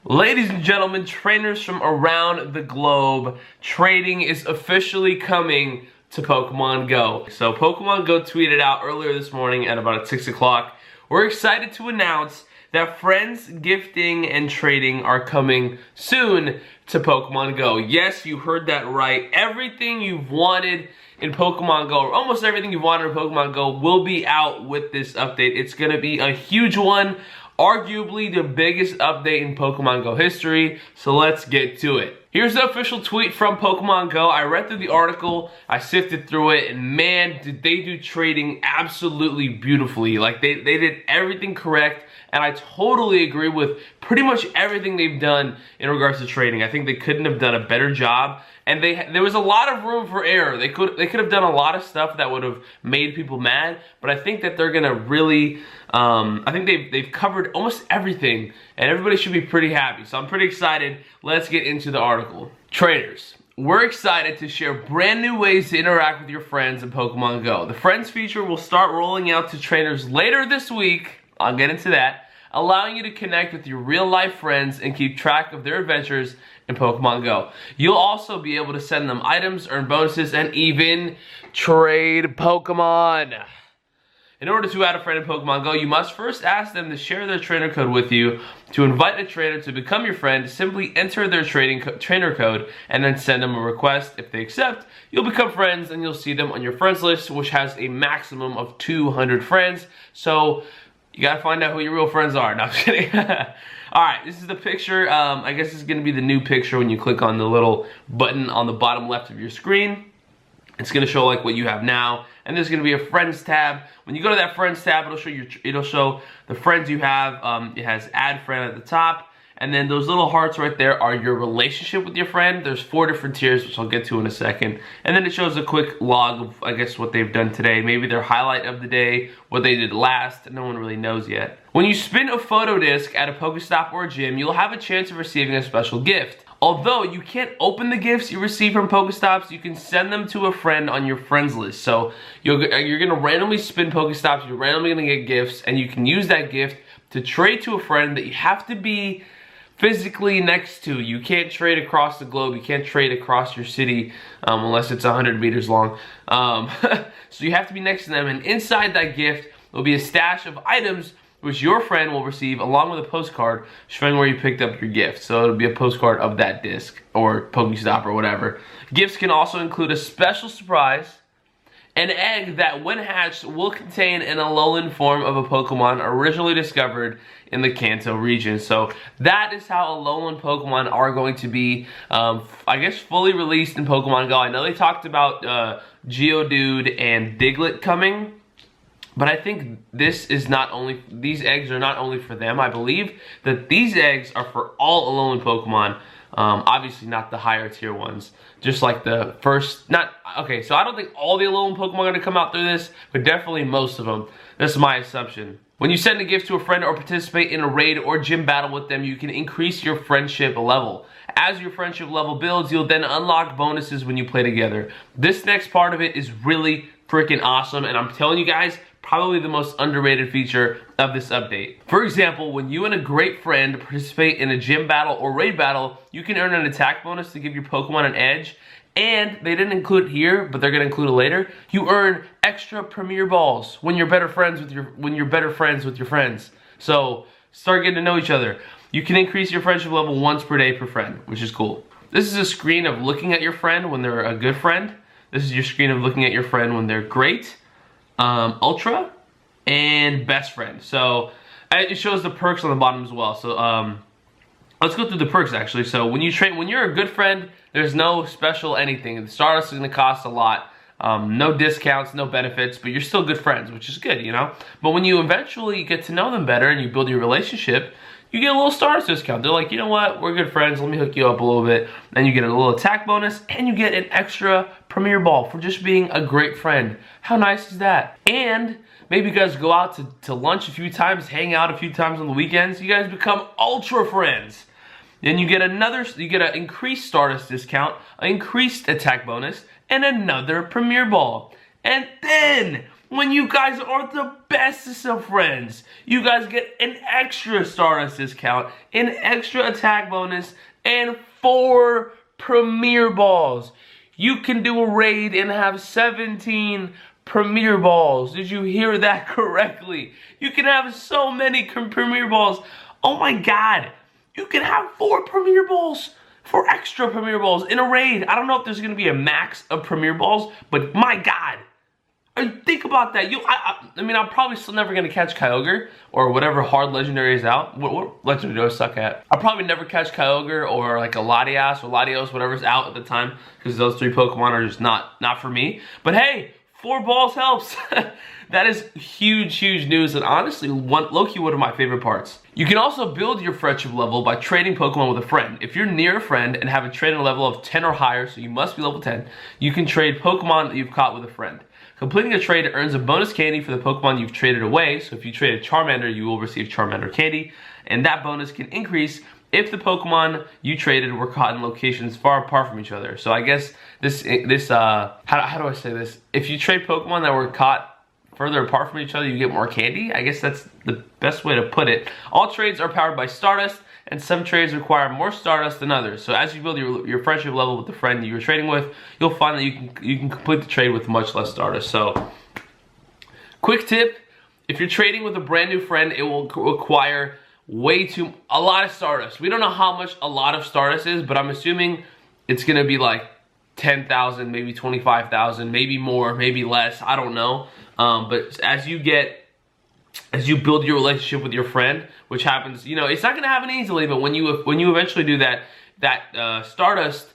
Ladies and gentlemen, trainers from around the globe, trading is officially coming to Pokemon Go. So Pokemon Go tweeted out earlier this morning at about 6 o'clock, we're excited to announce that friends, gifting, and trading are coming soon to Pokemon Go. Yes, you heard that right. Everything you've wanted in Pokemon Go, or almost everything you've wanted in Pokemon Go, will be out with this update. It's going to be a huge one. Arguably the biggest update in Pokemon Go history, so let's get to it. Here's the official tweet from Pokemon Go. I read through the article, I sifted through it, and man, did they do trading absolutely beautifully. Like, they did everything correct, and I totally agree with pretty much everything they've done in regards to trading. I think they couldn't have done a better job, and there was a lot of room for error. They could have done a lot of stuff that would have made people mad, but I think that they're gonna really, I think they've covered almost everything, and everybody should be pretty happy. So I'm pretty excited. Let's get into the article. Traders. We're excited to share brand new ways to interact with your friends in Pokemon Go. The Friends feature will start rolling out to trainers later this week. I'll get into that. Allowing you to connect with your real-life friends and keep track of their adventures in Pokemon Go. You'll also be able to send them items, earn bonuses, and even trade Pokemon. In order to add a friend in Pokemon Go, you must first ask them to share their trainer code with you. To invite a trainer to become your friend, simply enter their trainer code and then send them a request. If they accept, you'll become friends and you'll see them on your friends list, which has a maximum of 200 friends. So you gotta find out who your real friends are. No, I'm kidding. Alright, this is the picture. I guess this is gonna be the new picture when you click on the little button on the bottom left of your screen. It's gonna show like what you have now, and there's gonna be a friends tab. When you go to that friends tab, it'll show the friends you have. It has add friend at the top, and then those little hearts right there are your relationship with your friend. There's 4 different tiers, which I'll get to in a second, and then it shows a quick log of, I guess, what they've done today, maybe their highlight of the day, what they did last. No one really knows yet. When you spin a photo disc at a Pokestop or a gym, you'll have a chance of receiving a special gift. Although you can't open the gifts you receive from Pokestops, you can send them to a friend on your friends list. So you're gonna randomly spin Pokestops, you're randomly gonna get gifts, and you can use that gift to trade to a friend that you have to be physically next to. You can't trade across the globe, you can't trade across your city unless it's 100 meters long. So you have to be next to them, and inside that gift will be a stash of items which your friend will receive along with a postcard showing where you picked up your gift. So it'll be a postcard of that disc or Pokestop or whatever. Gifts can also include a special surprise, an egg that when hatched will contain an Alolan form of a Pokemon originally discovered in the Kanto region. So that is how Alolan Pokemon are going to be, I guess, fully released in Pokemon Go. I know they talked about Geodude and Diglett coming, but I think these eggs are not only for them. I believe that these eggs are for all Alolan Pokemon. Obviously not the higher tier ones. Just like the first, okay, so I don't think all the Alolan Pokemon are gonna come out through this, but definitely most of them. That's my assumption. When you send a gift to a friend or participate in a raid or gym battle with them, you can increase your friendship level. As your friendship level builds, you'll then unlock bonuses when you play together. This next part of it is really freaking awesome, and I'm telling you guys, probably the most underrated feature of this update. For example, when you and a great friend participate in a gym battle or raid battle, you can earn an attack bonus to give your Pokemon an edge, and they didn't include it here, but they're gonna include it later. You earn extra Premier Balls when you're better friends with your friends. So start getting to know each other. You can increase your friendship level once per day per friend, which is cool. This is a screen of looking at your friend when they're a good friend. This is your screen of looking at your friend when they're great, ultra, and best friend. So it shows the perks on the bottom as well. So let's go through the perks actually. So when you're a good friend, there's no special anything. The Stardust is gonna cost a lot. No discounts, no benefits, but you're still good friends, which is good, you know? But when you eventually get to know them better and you build your relationship, you get a little Stardust discount. They're like, you know what, we're good friends, let me hook you up a little bit. Then you get a little attack bonus, and you get an extra Premier Ball for just being a great friend. How nice is that? And maybe you guys go out to lunch a few times, hang out a few times on the weekends, you guys become ultra friends. Then you get an increased Stardust discount, an increased attack bonus, and another Premier Ball. And then when you guys are the bestest of friends, you guys get an extra Stardust discount, an extra attack bonus, and 4 Premier Balls. You can do a raid and have 17 Premier Balls. Did you hear that correctly? You can have so many Premier Balls. Oh my god. You can have 4 Premier Balls. 4 extra Premier Balls in a raid. I don't know if there's going to be a max of Premier Balls, but my god. Think about that. I mean, I'm probably still never going to catch Kyogre or whatever hard legendary is out. What legendary do I suck at? I'll probably never catch Kyogre or like a Latias or Latios, whatever's out at the time, because those 3 Pokemon are just not for me. But hey, 4 balls helps. That is huge news, and honestly, low-key one of my favorite parts. You can also build your friendship level by trading Pokemon with a friend. If you're near a friend and have a trading level of 10 or higher, so you must be level 10, you can trade Pokemon that you've caught with a friend. Completing a trade earns a bonus candy for the Pokemon you've traded away, so if you trade a Charmander, you will receive Charmander candy, and that bonus can increase if the Pokemon you traded were caught in locations far apart from each other. So I guess how do I say this? If you trade Pokemon that were caught further apart from each other, you get more candy. I guess that's the best way to put it. All trades are powered by Stardust, and some trades require more Stardust than others. So as you build your friendship level with the friend you were trading with, you'll find that you can complete the trade with much less Stardust. So, quick tip: if you're trading with a brand new friend, it will require a lot of Stardust. We don't know how much a lot of Stardust is, but I'm assuming it's gonna be like 10,000, maybe 25,000, maybe more, maybe less. I don't know. But as you build your relationship with your friend, which happens, it's not gonna happen easily. But when you eventually do that Stardust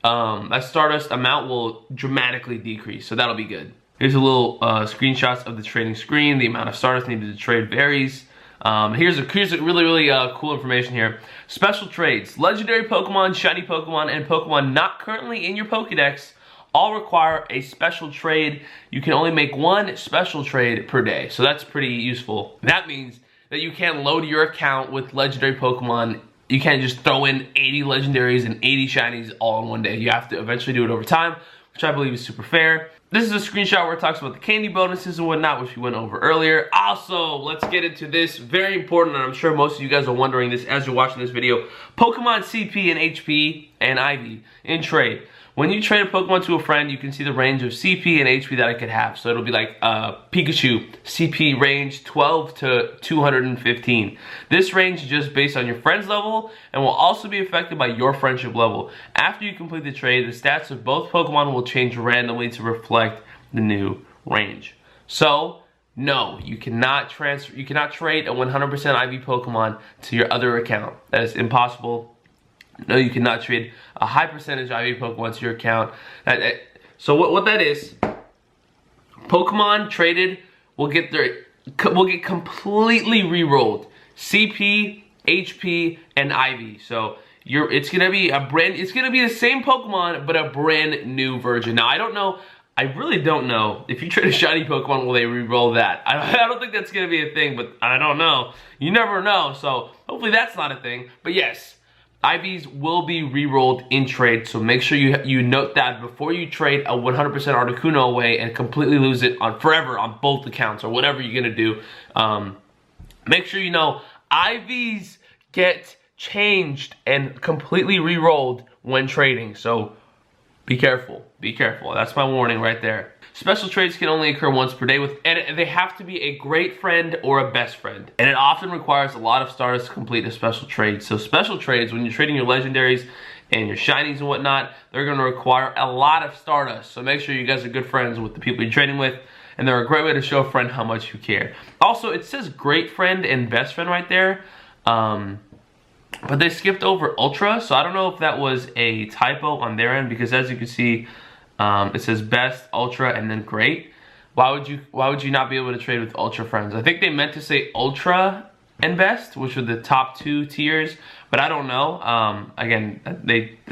amount will dramatically decrease. So that'll be good. Here's a little screenshots of the trading screen. The amount of Stardust needed to trade varies. Here's really cool information here. Special trades: legendary Pokemon, shiny Pokemon, and Pokemon not currently in your Pokedex all require a special trade. You can only make 1 special trade per day, so that's pretty useful. That means that you can't load your account with legendary Pokemon. You can't just throw in 80 legendaries and 80 shinies all in one day. You have to eventually do it over time, which I believe is super fair. This is a screenshot where it talks about the candy bonuses and whatnot, which we went over earlier. Also, let's get into this. Very important, and I'm sure most of you guys are wondering this as you're watching this video. Pokemon CP and HP and IV in trade. When you trade a Pokemon to a friend, you can see the range of CP and HP that it could have. So it'll be like Pikachu, CP range 12 to 215. This range is just based on your friend's level and will also be affected by your friendship level. After you complete the trade, the stats of both Pokemon will change randomly to reflect the new range. So, no, you cannot trade a 100% IV Pokemon to your other account. That is impossible. No, you cannot trade a high percentage IV Pokemon to your account. So what that is, Pokemon traded will get completely re-rolled. CP, HP, and IV. So it's gonna be the same Pokemon but a brand new version. Now I really don't know if you trade a shiny Pokemon, will they re-roll that? I don't think that's gonna be a thing, but I don't know. You never know. So hopefully that's not a thing. But yes, IVs will be re-rolled in trade, so make sure you note that before you trade a 100% Articuno away and completely lose it forever on both accounts or whatever you're gonna do. Make sure you know IVs get changed and completely re-rolled when trading, so be careful. Be careful. That's my warning right there. Special trades can only occur once per day, and they have to be a great friend or a best friend. And it often requires a lot of Stardust to complete a special trade. So special trades, when you're trading your legendaries and your shinies and whatnot, they're going to require a lot of Stardust. So make sure you guys are good friends with the people you're trading with, and they're a great way to show a friend how much you care. Also, it says great friend and best friend right there, but they skipped over Ultra, so I don't know if that was a typo on their end, because as you can see, it says best, ultra, and then great. Why would you not be able to trade with ultra friends? I think they meant to say ultra and best, which are the top 2 tiers, but I don't know. Again, I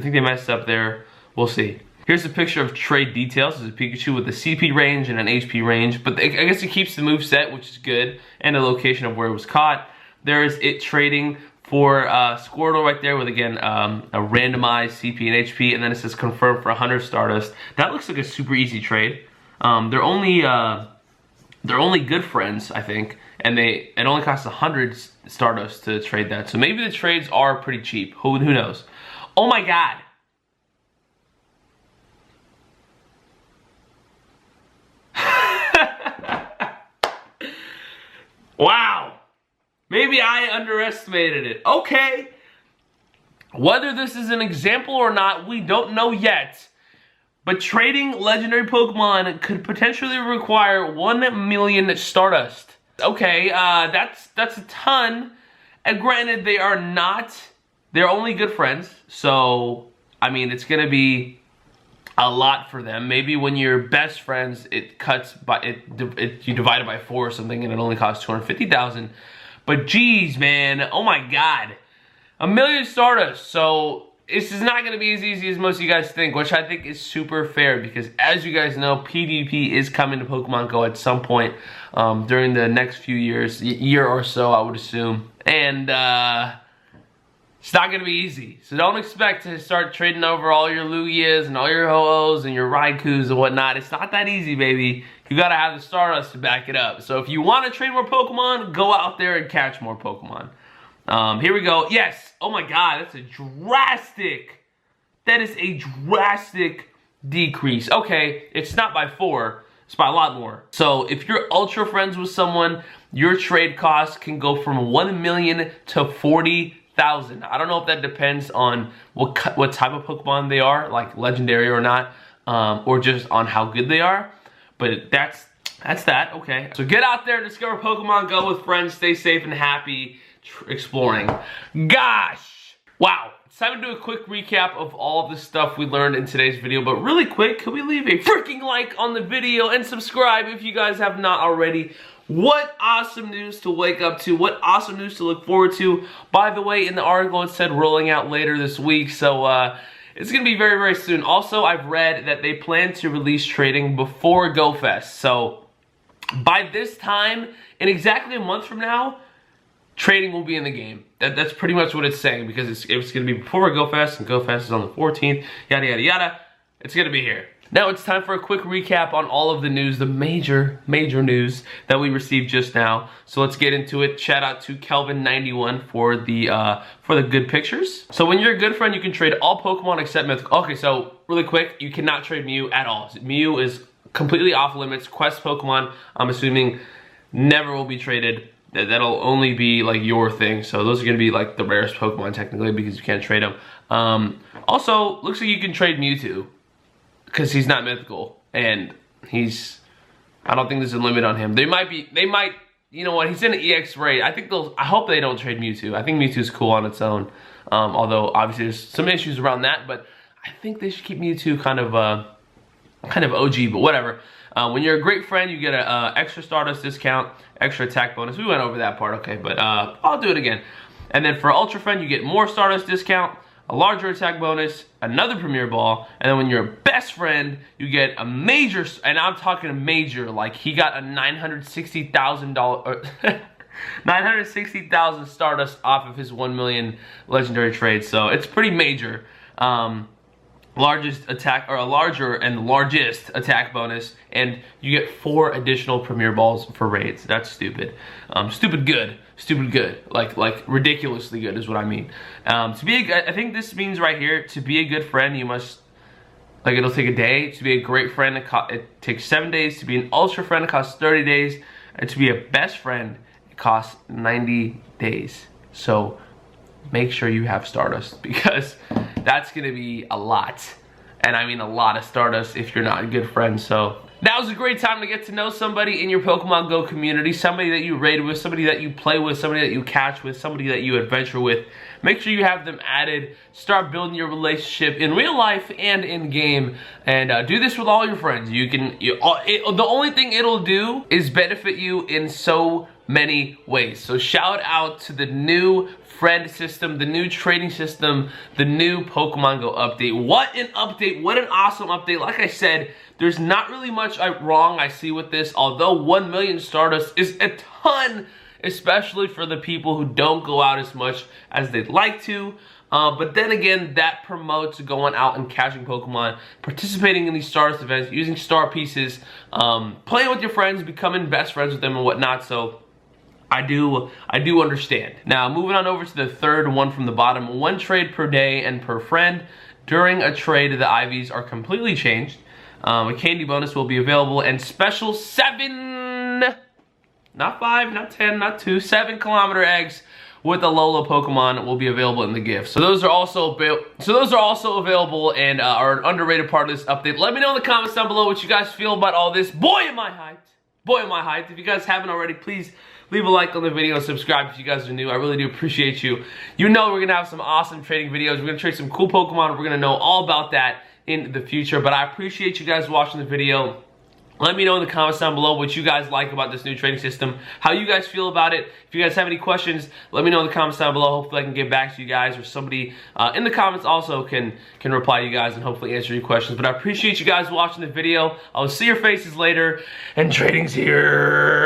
think they messed up there. We'll see. Here's a picture of trade details. There's a Pikachu with a CP range and an HP range, but I guess it keeps the move set, which is good, and the location of where it was caught. There is it trading for Squirtle right there with, again, a randomized CP and HP, and then it says confirmed for 100 Stardust. That looks like a super easy trade. They're only they're only good friends, I think, and it only costs 100 Stardust to trade that. So maybe the trades are pretty cheap. Who knows? Oh my god. Wow. Maybe I underestimated it. Okay. Whether this is an example or not, we don't know yet. But trading legendary Pokemon could potentially require 1 million Stardust. Okay, that's a ton. And granted, they're only good friends. So, I mean, it's gonna be a lot for them. Maybe when you're best friends, it cuts by, you divide it by 4 or something and it only costs 250,000. But geez, man, oh my god. 1 million Stardust, so this is not going to be as easy as most of you guys think, which I think is super fair because as you guys know, PvP is coming to Pokemon Go at some point during the next few years, year or so, I would assume. And it's not going to be easy. So don't expect to start trading over all your Lugias and all your Ho-Ohs and your Raikous and whatnot. It's not that easy, baby. You got to have the Stardust to back it up. So if you want to trade more Pokemon, go out there and catch more Pokemon. Here we go. Yes. Oh my god, that's a drastic. That is a drastic decrease. Okay, it's not by 4. It's by a lot more. So if you're ultra friends with someone, your trade cost can go from 1 million to 40,000. I don't know if that depends on what type of Pokemon they are, like legendary or not, or just on how good they are. But that's that. Okay. So get out there, discover Pokemon Go with friends, stay safe and happy. Exploring. Gosh! Wow. It's time to do a quick recap of all of the stuff we learned in today's video, but really quick, can we leave a freaking like on the video and subscribe if you guys have not already? What awesome news to wake up to. What awesome news to look forward to. By the way, in the article it said rolling out later this week, so it's going to be very, very soon. Also, I've read that they plan to release trading before Go Fest, so by this time, in exactly a month from now, trading will be in the game. That's pretty much what it's saying because it's going to be before Go Fest, and Go Fest is on the 14th, yada, yada, yada. It's going to be here. Now it's time for a quick recap on all of the news, the major news that we received just now. So let's get into it. Shout out to Kelvin91 for the good pictures. So when you're a good friend, you can trade all Pokemon except Mythical. Okay, so really quick, you cannot trade Mew at all. Mew is completely off limits. Quest Pokemon, I'm assuming, never will be traded. That'll only be like your thing. So those are gonna be like the rarest Pokemon technically because you can't trade them. Also, looks like you can trade Mewtwo because he's not mythical and I don't think there's a limit on him. They might, you know what? He's in an EX rate. I hope they don't trade Mewtwo. I think Mewtwo's cool on its own. Although obviously there's some issues around that, but I think they should keep Mewtwo kind of OG, but whatever. When you're a great friend, you get an extra Stardust discount, extra attack bonus. We went over that part, okay, but I'll do it again. And then for Ultra Friend, you get more Stardust discount, a larger attack bonus, another Premier Ball, and then when you're a best friend, you get a major, and I'm talking a major, like he got a $960,000, 960,000 Stardust off of his 1 million legendary trade, so it's pretty major. Largest attack, or a larger and largest attack bonus, and you get 4 additional Premier Balls for raids. That's stupid. Stupid good, like ridiculously good is what I mean. I think this means right here, to be a good friend, you must, like, it'll take a day. To be a great friend, it takes 7 days. To be an ultra friend, it costs 30 days. And to be a best friend, it costs 90 days. So make sure you have Stardust because that's gonna be a lot. And I mean a lot of Stardust if you're not a good friend. So now's a great time to get to know somebody in your Pokemon Go community, somebody that you raid with, somebody that you play with, somebody that you catch with, somebody that you adventure with. Make sure you have them added. Start building your relationship in real life and in game, and do this with all your friends. The only thing it'll do is benefit you in so many ways. So shout out to the new friend system, the new trading system, the new Pokemon Go update. What an update, what an awesome update. Like I said, there's not really much wrong I see with this, although 1 million Stardust is a ton, especially for the people who don't go out as much as they'd like to. But then again, that promotes going out and catching Pokemon, participating in these Stardust events, using star pieces, playing with your friends, becoming best friends with them and whatnot. So I do understand. Now, moving on over to the third one from the bottom, 1 trade per day and per friend. During a trade, the IVs are completely changed. A candy bonus will be available, and special 7, not 5, not 10, not 2, 7 kilometer eggs with Alola Pokemon will be available in the gift. So those are also available and are an underrated part of this update. Let me know in the comments down below what you guys feel about all this. Boy, am I hyped. Boy, am I hyped. If you guys haven't already, please leave a like on the video and subscribe if you guys are new. I really do appreciate you. You know we're going to have some awesome trading videos. We're going to trade some cool Pokemon. We're going to know all about that in the future. But I appreciate you guys watching the video. Let me know in the comments down below what you guys like about this new trading system, how you guys feel about it. If you guys have any questions, let me know in the comments down below. Hopefully I can get back to you guys, or somebody in the comments also can reply to you guys and hopefully answer your questions. But I appreciate you guys watching the video. I'll see your faces later, and trading's here.